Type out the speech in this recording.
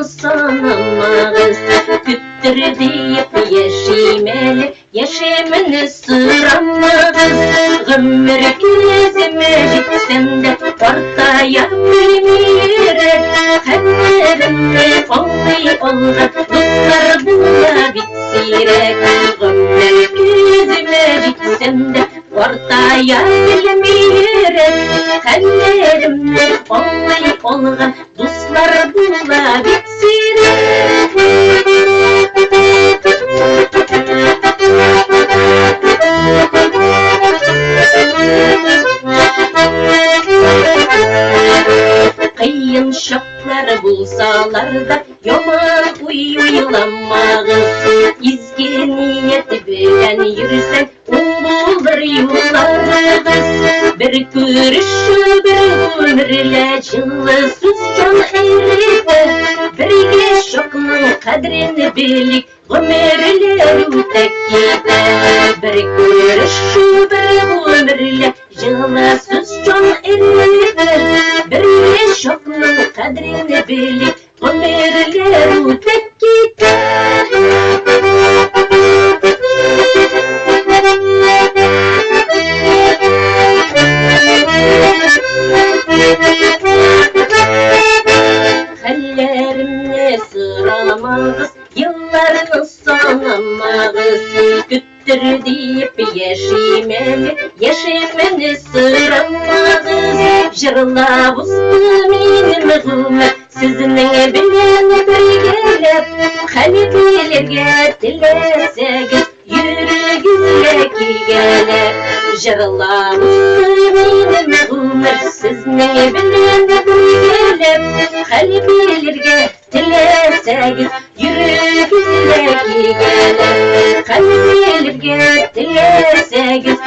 sanamağız. Küttür deyip yaşaymalı, yaşamını sıramağız. Ömür gözüme gitsem de ortaya bilmeyerek, kallerimle olay olga dostlar bula bitsirek. Ömür gözüme gitsem de ortaya bilmeyerek, kallerimle olay olga dostlar bula bitsirek. Kıyın şaplar bulsalar da yaman uyulamağız. İzgi niyet bilen yürüsen olur yollarız. Bir görüşü bir ömürle cılsız can eğride. Birge şoknun kadrini bilik ömürler ütekide. Bir görüşü bir ömürle cılsız can eğride. Birge şoknun kadrini bilik ömürler ütekide. Hallerimle sıramağız, yıllarını sanamağız. Küttür deyip yaşaymalı, yaşamını sıramağız. Jırla buzdu benim gülme, sizning bilen birgelep. Kalplerge dilesegіз, yürügüzle kelep. Jırla buzdu benim gülme, sizning bilen birgelep. Kalplerge dilesegіз, yürügüzle kelep. Kalplerge dilesegіз,